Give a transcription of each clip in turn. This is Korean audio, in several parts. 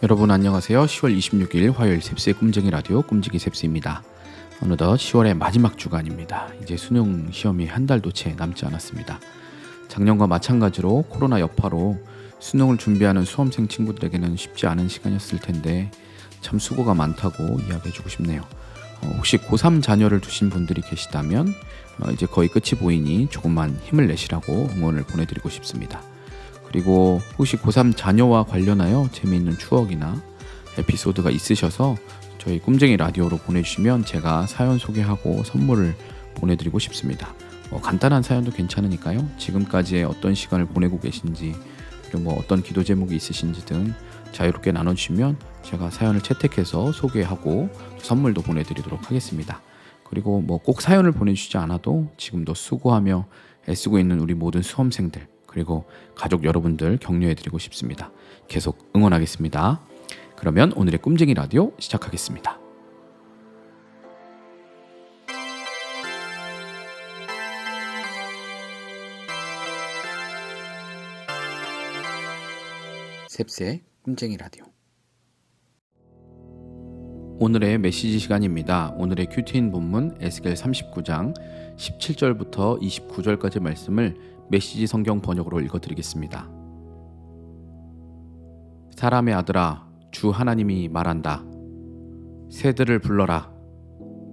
여러분 안녕하세요. 10월 26일 화요일 셉스의 꿈쟁이 라디오 꿈지기 셉스입니다. 어느덧 10월의 마지막 주간입니다. 이제 수능 시험이 한 달도 채 남지 않았습니다. 작년과 마찬가지로 코로나 여파로 수능을 준비하는 수험생 친구들에게는 쉽지 않은 시간이었을 텐데 참 수고가 많다고 이야기해주고 싶네요. 혹시 고3 자녀를 두신 분들이 계시다면 이제 거의 끝이 보이니 조금만 힘을 내시라고 응원을 보내드리고 싶습니다. 그리고 혹시 고3 자녀와 관련하여 재미있는 추억이나 에피소드가 있으셔서 저희 꿈쟁이 라디오로 보내주시면 제가 사연 소개하고 선물을 보내드리고 싶습니다. 간단한 사연도 괜찮으니까요. 지금까지의 어떤 시간을 보내고 계신지 그리고 어떤 기도 제목이 있으신지 등 자유롭게 나눠주시면 제가 사연을 채택해서 소개하고 선물도 보내드리도록 하겠습니다. 그리고 꼭 사연을 보내주시지 않아도 지금도 수고하며 애쓰고 있는 우리 모든 수험생들 그리고 가족 여러분들 격려해드리고 싶습니다. 계속 응원하겠습니다. 그러면 오늘의 꿈쟁이 라디오 시작하겠습니다. 셉스의 꿈쟁이 라디오. 오늘의 메시지 시간입니다. 오늘의 큐티인 본문 에스겔 39장 17절부터 29절까지 말씀을 메시지 성경 번역으로 읽어드리겠습니다. 사람의 아들아, 주 하나님이 말한다. 새들을 불러라.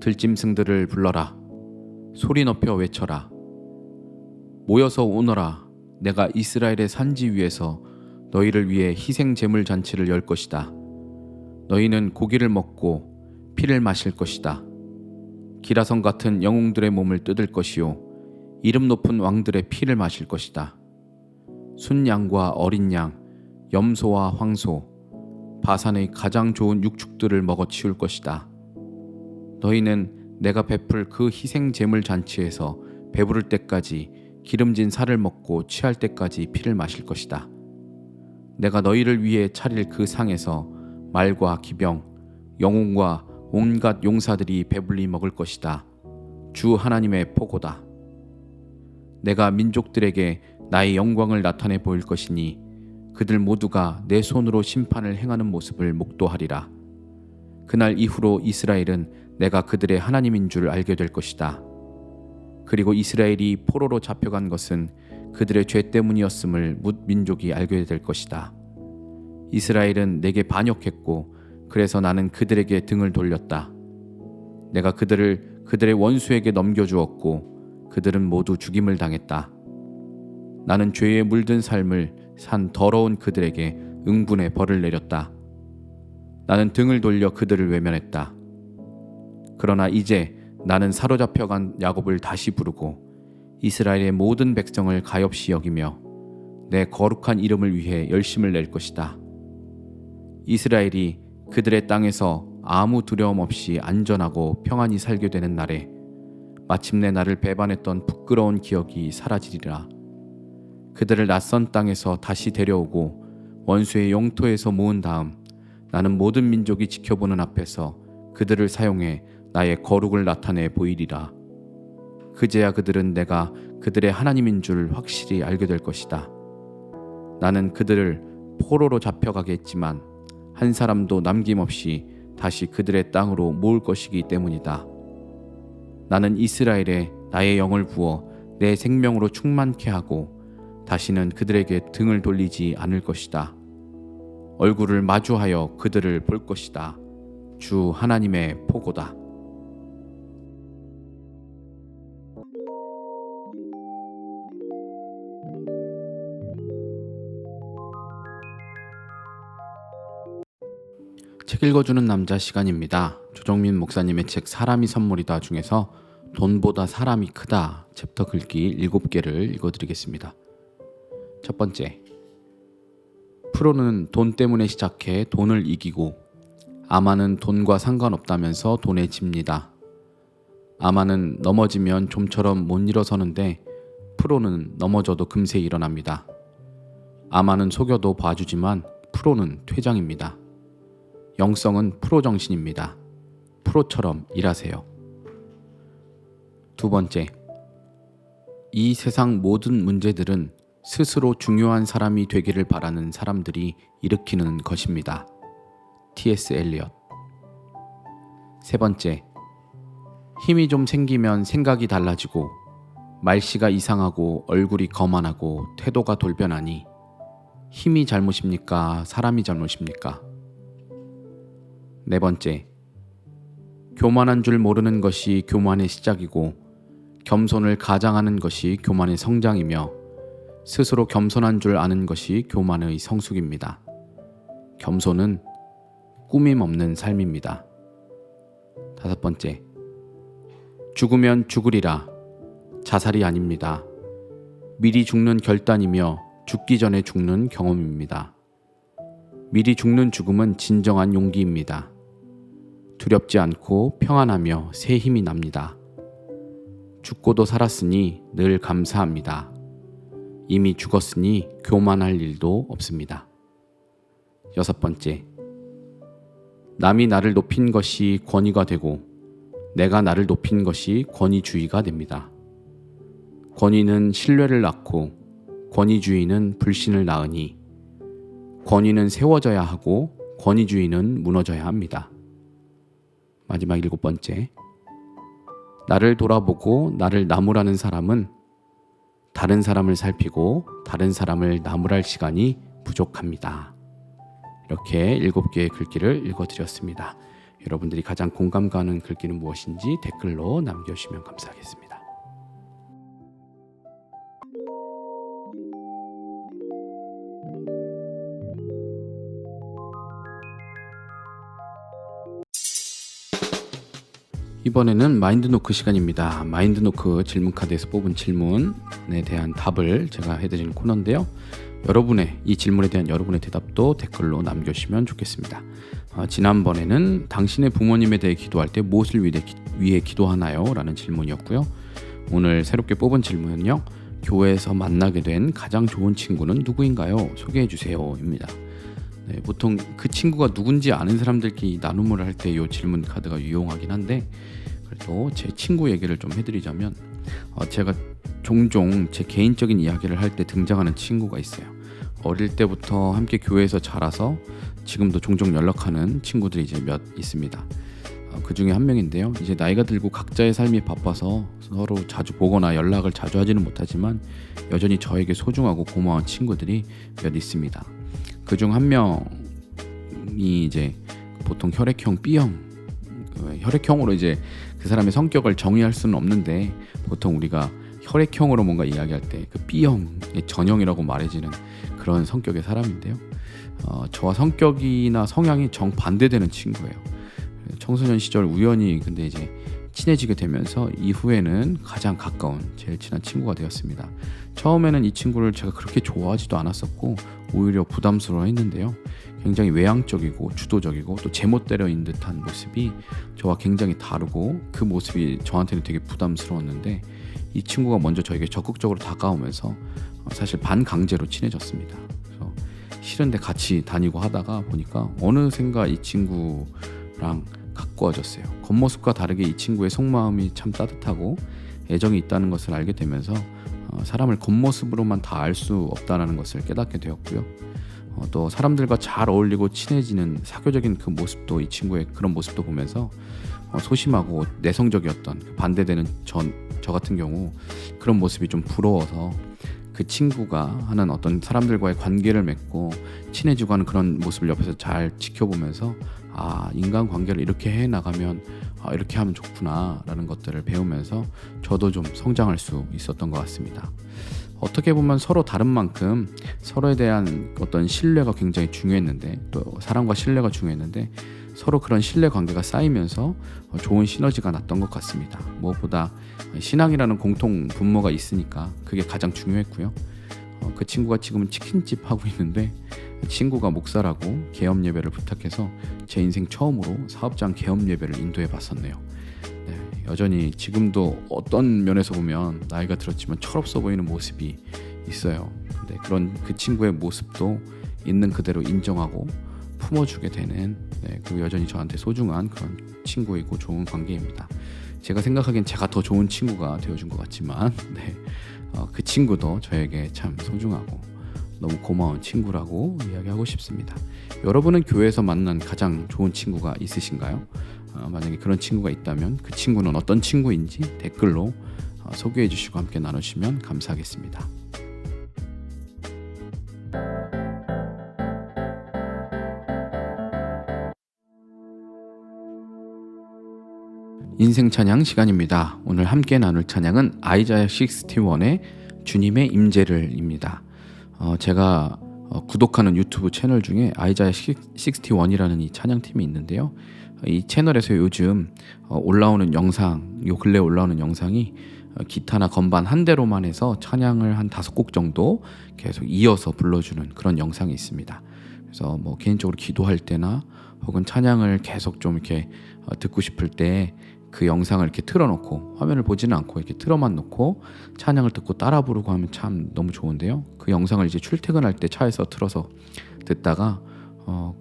들짐승들을 불러라. 소리 높여 외쳐라. 모여서 오너라. 내가 이스라엘의 산지 위에서 너희를 위해 희생 제물 잔치를 열 것이다. 너희는 고기를 먹고 피를 마실 것이다. 기라성 같은 영웅들의 몸을 뜯을 것이요 이름 높은 왕들의 피를 마실 것이다. 순양과 어린 양, 염소와 황소, 바산의 가장 좋은 육축들을 먹어 치울 것이다. 너희는 내가 베풀 그 희생 제물 잔치에서 배부를 때까지 기름진 살을 먹고 취할 때까지 피를 마실 것이다. 내가 너희를 위해 차릴 그 상에서 말과 기병, 영웅과 온갖 용사들이 배불리 먹을 것이다. 주 하나님의 포고다. 내가 민족들에게 나의 영광을 나타내 보일 것이니 그들 모두가 내 손으로 심판을 행하는 모습을 목도하리라. 그날 이후로 이스라엘은 내가 그들의 하나님인 줄 알게 될 것이다. 그리고 이스라엘이 포로로 잡혀간 것은 그들의 죄 때문이었음을 뭇 민족이 알게 될 것이다. 이스라엘은 내게 반역했고 그래서 나는 그들에게 등을 돌렸다. 내가 그들을 그들의 원수에게 넘겨주었고 그들은 모두 죽임을 당했다. 나는 죄에 물든 삶을 산 더러운 그들에게 응분의 벌을 내렸다. 나는 등을 돌려 그들을 외면했다. 그러나 이제 나는 사로잡혀간 야곱을 다시 부르고 이스라엘의 모든 백성을 가엾이 여기며 내 거룩한 이름을 위해 열심을 낼 것이다. 이스라엘이 그들의 땅에서 아무 두려움 없이 안전하고 평안히 살게 되는 날에 마침내 나를 배반했던 부끄러운 기억이 사라지리라. 그들을 낯선 땅에서 다시 데려오고 원수의 영토에서 모은 다음 나는 모든 민족이 지켜보는 앞에서 그들을 사용해 나의 거룩을 나타내 보이리라. 그제야 그들은 내가 그들의 하나님인 줄 확실히 알게 될 것이다. 나는 그들을 포로로 잡혀가게 했지만 한 사람도 남김없이 다시 그들의 땅으로 모을 것이기 때문이다. 나는 이스라엘에 나의 영을 부어 내 생명으로 충만케 하고 다시는 그들에게 등을 돌리지 않을 것이다. 얼굴을 마주하여 그들을 볼 것이다. 주 하나님의 포고다. 책 읽어주는 남자 시간입니다. 조정민 목사님의 책 사람이 선물이다 중에서 돈보다 사람이 크다 챕터 글귀 7개를 읽어드리겠습니다. 첫 번째, 프로는 돈 때문에 시작해 돈을 이기고 아마는 돈과 상관없다면서 돈에 집니다. 아마는 넘어지면 좀처럼 못 일어서는데 프로는 넘어져도 금세 일어납니다. 아마는 속여도 봐주지만 프로는 퇴장입니다. 영성은 프로 정신입니다. 프로처럼 일하세요. 두 번째, 이 세상 모든 문제들은 스스로 중요한 사람이 되기를 바라는 사람들이 일으키는 것입니다. T.S. 엘리엇. 세 번째, 힘이 좀 생기면 생각이 달라지고 말씨가 이상하고 얼굴이 거만하고 태도가 돌변하니 힘이 잘못입니까? 사람이 잘못입니까? 네 번째, 교만한 줄 모르는 것이 교만의 시작이고 겸손을 가장하는 것이 교만의 성장이며 스스로 겸손한 줄 아는 것이 교만의 성숙입니다. 겸손은 꾸밈 없는 삶입니다. 다섯 번째, 죽으면 죽으리라. 자살이 아닙니다. 미리 죽는 결단이며 죽기 전에 죽는 경험입니다. 미리 죽는 죽음은 진정한 용기입니다. 두렵지 않고 평안하며 새 힘이 납니다. 죽고도 살았으니 늘 감사합니다. 이미 죽었으니 교만할 일도 없습니다. 여섯 번째, 남이 나를 높인 것이 권위가 되고 내가 나를 높인 것이 권위주의가 됩니다. 권위는 신뢰를 낳고 권위주의는 불신을 낳으니 권위는 세워져야 하고 권위주의는 무너져야 합니다. 마지막 일곱 번째, 나를 돌아보고 나를 나무라는 사람은 다른 사람을 살피고 다른 사람을 나무랄 시간이 부족합니다. 이렇게 7개의 글귀를 읽어드렸습니다. 여러분들이 가장 공감 가는 글귀는 무엇인지 댓글로 남겨주시면 감사하겠습니다. 이번에는 마인드노크 시간입니다. 마인드노크 질문카드에서 뽑은 질문에 대한 답을 제가 해드리는 코너인데요. 이 질문에 대한 여러분의 대답도 댓글로 남겨주시면 좋겠습니다. 지난번에는 당신의 부모님에 대해 기도할 때 무엇을 위해 기도하나요? 라는 질문이었고요. 오늘 새롭게 뽑은 질문은요. 교회에서 만나게 된 가장 좋은 친구는 누구인가요? 소개해주세요 입니다. 네, 보통 그 친구가 누군지 아는 사람들끼리 나눔을 할 때 이 질문 카드가 유용하긴 한데, 그래도 제 친구 얘기를 좀 해드리자면 제가 종종 제 개인적인 이야기를 할 때 등장하는 친구가 있어요. 어릴 때부터 함께 교회에서 자라서 지금도 종종 연락하는 친구들이 이제 몇 있습니다. 그 중에 한 명인데요. 이제 나이가 들고 각자의 삶이 바빠서 서로 자주 보거나 연락을 자주 하지는 못하지만 여전히 저에게 소중하고 고마운 친구들이 몇 있습니다. 그중 한 명이 이제 보통 혈액형 B형, 혈액형으로 이제 그 사람의 성격을 정의할 수는 없는데 보통 우리가 혈액형으로 뭔가 이야기할 때 그 B형의 전형이라고 말해지는 그런 성격의 사람인데요. 저와 성격이나 성향이 정반대되는 친구예요. 청소년 시절 우연히 근데 이제 친해지게 되면서 이후에는 가장 가까운 제일 친한 친구가 되었습니다. 처음에는 이 친구를 제가 그렇게 좋아하지도 않았었고 오히려 부담스러워 했는데요. 굉장히 외향적이고 주도적이고 또 제멋대로 있는 듯한 모습이 저와 굉장히 다르고 그 모습이 저한테는 되게 부담스러웠는데 이 친구가 먼저 저에게 적극적으로 다가오면서 사실 반강제로 친해졌습니다. 그래서 싫은데 같이 다니고 하다가 보니까 어느샌가 이 친구랑 가까워졌어요. 겉모습과 다르게 이 친구의 속마음이 참 따뜻하고 애정이 있다는 것을 알게 되면서 사람을 겉모습으로만 다 알 수 없다는 것을 깨닫게 되었고요. 또 사람들과 잘 어울리고 친해지는 사교적인 그 모습도 이 친구의 그런 모습도 보면서 소심하고 내성적이었던 반대되는 저 같은 경우 그런 모습이 좀 부러워서 그 친구가 하는 어떤 사람들과의 관계를 맺고 친해지고 하는 그런 모습을 옆에서 잘 지켜보면서 인간관계를 이렇게 해나가면 이렇게 하면 좋구나 라는 것들을 배우면서 저도 좀 성장할 수 있었던 것 같습니다. 어떻게 보면 서로 다른 만큼 서로에 대한 어떤 신뢰가 굉장히 중요했는데 또 사랑과 신뢰가 중요했는데 서로 그런 신뢰 관계가 쌓이면서 좋은 시너지가 났던 것 같습니다. 무엇보다 신앙이라는 공통 분모가 있으니까 그게 가장 중요했고요. 그 친구가 지금은 치킨집 하고 있는데 친구가 목사라고 개업 예배를 부탁해서 제 인생 처음으로 사업장 개업 예배를 인도해 봤었네요. 네, 여전히 지금도 어떤 면에서 보면 나이가 들었지만 철없어 보이는 모습이 있어요. 근데 그런 그 친구의 모습도 있는 그대로 인정하고 품어주게 되는 그리고 여전히 저한테 소중한 그런 친구이고 좋은 관계입니다. 제가 생각하기엔 제가 더 좋은 친구가 되어준 것 같지만 그 친구도 저에게 참 소중하고 너무 고마운 친구라고 이야기하고 싶습니다. 여러분은 교회에서 만난 가장 좋은 친구가 있으신가요? 만약에 그런 친구가 있다면 그 친구는 어떤 친구인지 댓글로 소개해 주시고 함께 나누시면 감사하겠습니다. 인생 찬양 시간입니다. 오늘 함께 나눌 찬양은 아이자야 61의 주님의 임재를입니다. 제가 구독하는 유튜브 채널 중에 아이자야 61이라는 이 찬양팀이 있는데요. 이 채널에서 요즘 올라오는 영상, 요 근래 올라오는 영상이 기타나 건반 한 대로만 해서 찬양을 한 5곡 정도 계속 이어서 불러주는 그런 영상이 있습니다. 그래서 뭐 개인적으로 기도할 때나 혹은 찬양을 계속 좀 이렇게 듣고 싶을 때 그 영상을 이렇게 틀어놓고 화면을 보지는 않고 이렇게 틀어만 놓고 찬양을 듣고 따라 부르고 하면 참 너무 좋은데요. 그 영상을 이제 출퇴근할 때 차에서 틀어서 듣다가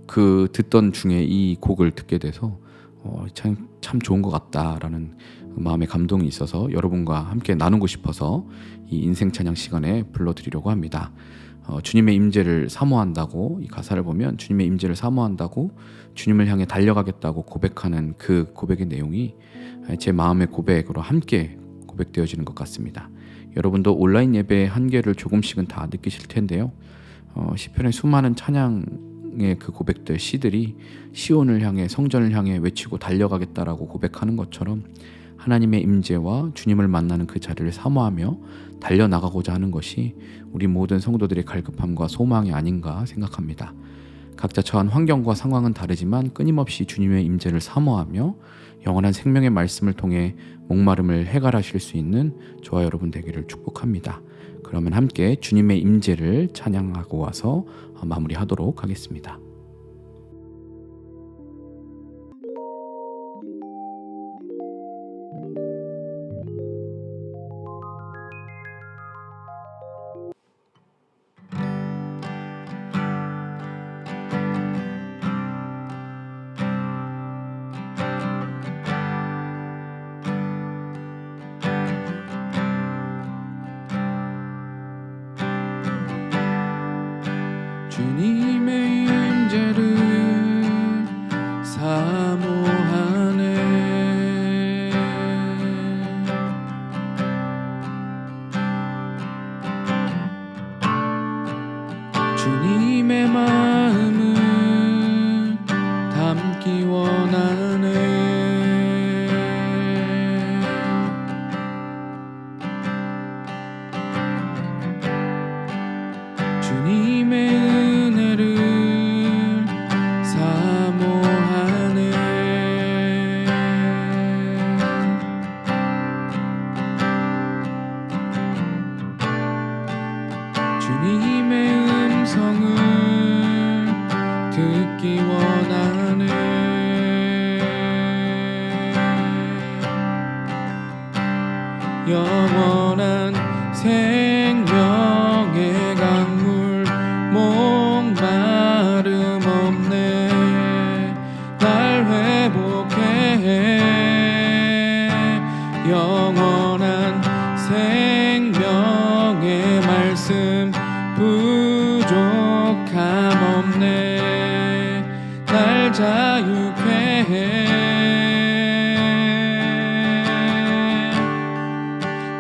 그 듣던 중에 이 곡을 듣게 돼서 참 좋은 것 같다라는 마음의 감동이 있어서 여러분과 함께 나누고 싶어서 이 인생 찬양 시간에 불러드리려고 합니다. 주님의 임재를 사모한다고, 이 가사를 보면 주님의 임재를 사모한다고 주님을 향해 달려가겠다고 고백하는 그 고백의 내용이 제 마음의 고백으로 함께 고백되어지는 것 같습니다. 여러분도 온라인 예배의 한계를 조금씩은 다 느끼실 텐데요. 시편의 수많은 찬양의 그 고백들, 시들이 시온을 향해, 성전을 향해 외치고 달려가겠다라고 고백하는 것처럼 하나님의 임재와 주님을 만나는 그 자리를 사모하며 달려나가고자 하는 것이 우리 모든 성도들의 갈급함과 소망이 아닌가 생각합니다. 각자 처한 환경과 상황은 다르지만 끊임없이 주님의 임재를 사모하며 영원한 생명의 말씀을 통해 목마름을 해결하실 수 있는 저와 여러분 되기를 축복합니다. 그러면 함께 주님의 임재를 찬양하고 와서 마무리하도록 하겠습니다. 주님의 임재를 사모하네. 주님의 마음을 담기 원하네. 주님의 은혜를 사모하네. 주님의 음성을 듣기 원하네. 영원한 생명의 강물 목마름 없네. 날 회복해 영원한 생명의 말씀 부족함 없네. 날 자유케 해.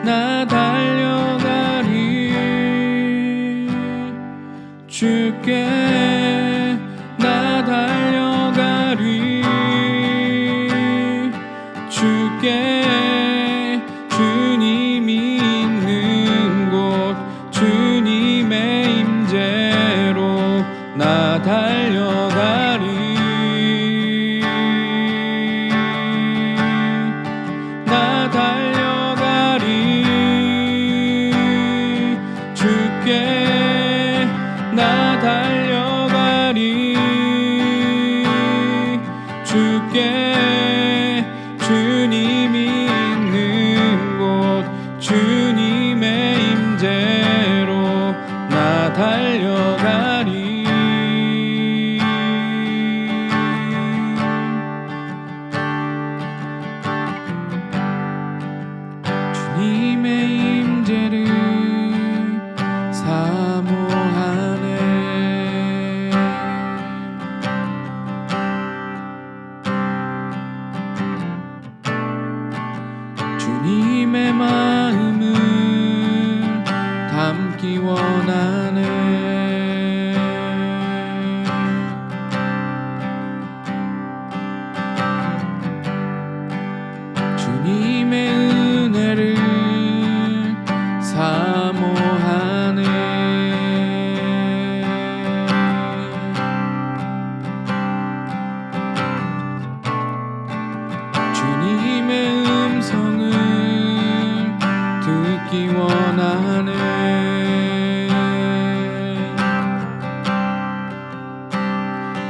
나 달려가리 주께. 나 달려가리 주께. 주님이 있는 곳 주님의 임재로 나 달려가리. 나 달려가리 주께. 나 달려가리 주께. 주님이 있는 곳 주님의 임재로 나 달려가리.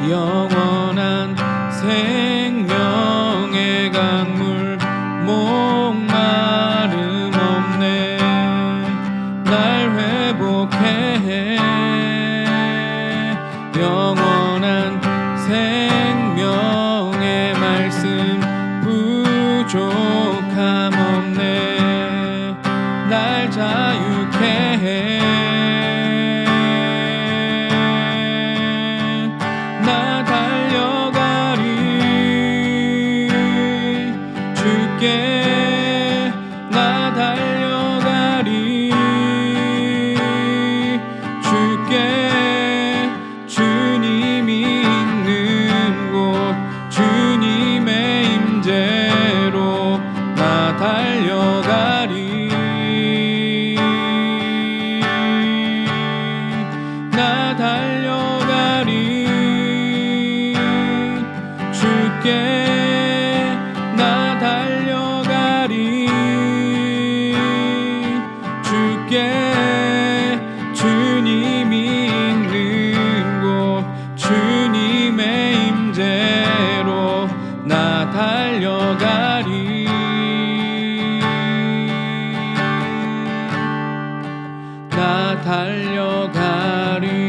영원한 생명의 강물 목마름 없네. 날 회복해 영원한 생명의 말씀 부족함 없네. 날 자유케 해. 나 달려가리 주께. 나 달려가리 주께. 주님이 있는 곳 주님의 임재로 나 달려가리. 나 달려가리 주께. 나 달려가리 주께. 주님이 있는 곳 주님의 임재로 나 달려가리. 나 달려가리.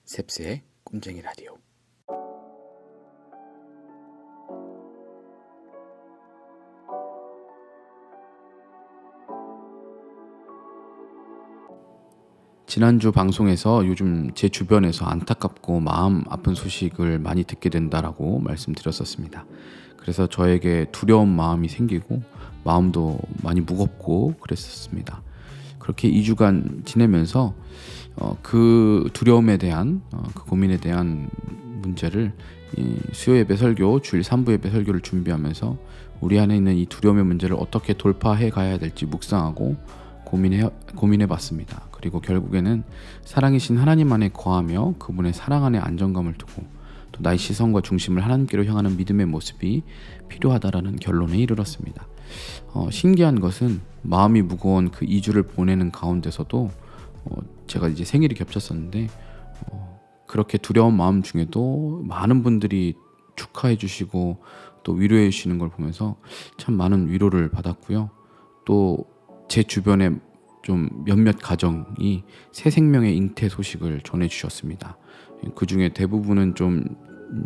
셉스의 꿈쟁이 라디오. 지난주 방송에서 요즘 제 주변에서 안타깝고 마음 아픈 소식을 많이 듣게 된다라고 말씀드렸었습니다. 그래서 저에게 두려운 마음이 생기고 마음도 많이 무겁고 그랬었습니다. 그렇게 2주간 지내면서 그 두려움에 대한 그 고민에 대한 문제를 수요 예배 설교, 주일 3부 예배 설교를 준비하면서 우리 안에 있는 이 두려움의 문제를 어떻게 돌파해 가야 될지 묵상하고 고민해 봤습니다. 그리고 결국에는 살아계신 하나님 안에 거하며 그분의 사랑 안에 안정감을 두고 또 나의 시선과 중심을 하나님께로 향하는 믿음의 모습이 필요하다라는 결론에 이르렀습니다. 신기한 것은 마음이 무거운 그 2주를 보내는 가운데서도 제가 이제 생일이 겹쳤었는데 그렇게 두려운 마음 중에도 많은 분들이 축하해 주시고 또 위로해 주시는 걸 보면서 참 많은 위로를 받았고요. 또 제 주변에 좀 몇몇 가정이 새 생명의 잉태 소식을 전해 주셨습니다. 그 중에 대부분은 좀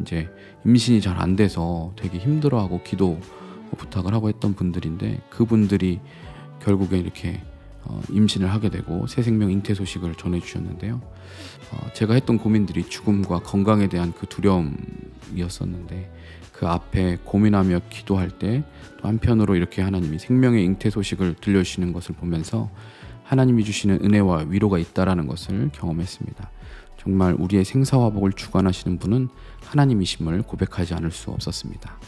이제 임신이 잘 안 돼서 되게 힘들어하고 기도 부탁을 하고 했던 분들인데 그분들이 결국에 이렇게 임신을 하게 되고 새 생명 잉태 소식을 전해 주셨는데요. 제가 했던 고민들이 죽음과 건강에 대한 그 두려움이었었는데 그 앞에 고민하며 기도할 때 또 한편으로 이렇게 하나님이 생명의 잉태 소식을 들려주시는 것을 보면서 하나님이 주시는 은혜와 위로가 있다라는 것을 경험했습니다. 정말 우리의 생사화복을 주관하시는 분은 하나님이심을 고백하지 않을 수 없었습니다.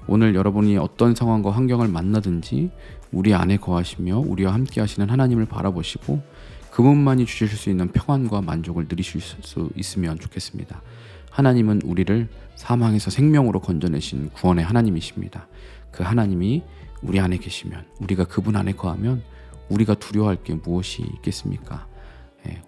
오늘 여러분이 어떤 상황과 환경을 만나든지 우리 안에 거하시며 우리와 함께 하시는 하나님을 바라보시고 그분만이 주실 수 있는 평안과 만족을 누리실 수 있으면 좋겠습니다. 하나님은 우리를 사망에서 생명으로 건져내신 구원의 하나님이십니다. 그 하나님이 우리 안에 계시면, 우리가 그분 안에 거하면 우리가 두려워할 게 무엇이 있겠습니까?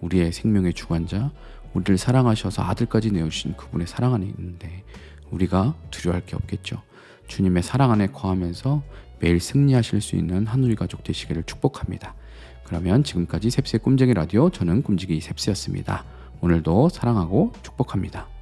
우리의 생명의 주관자, 우리를 사랑하셔서 아들까지 내어주신 그분의 사랑 안에 있는데 우리가 두려워할 게 없겠죠. 주님의 사랑 안에 거하면서 매일 승리하실 수 있는 한우리 가족 되시기를 축복합니다. 그러면 지금까지 셉스의 꿈쟁이 라디오, 저는 꿈지기 셉스였습니다. 오늘도 사랑하고 축복합니다.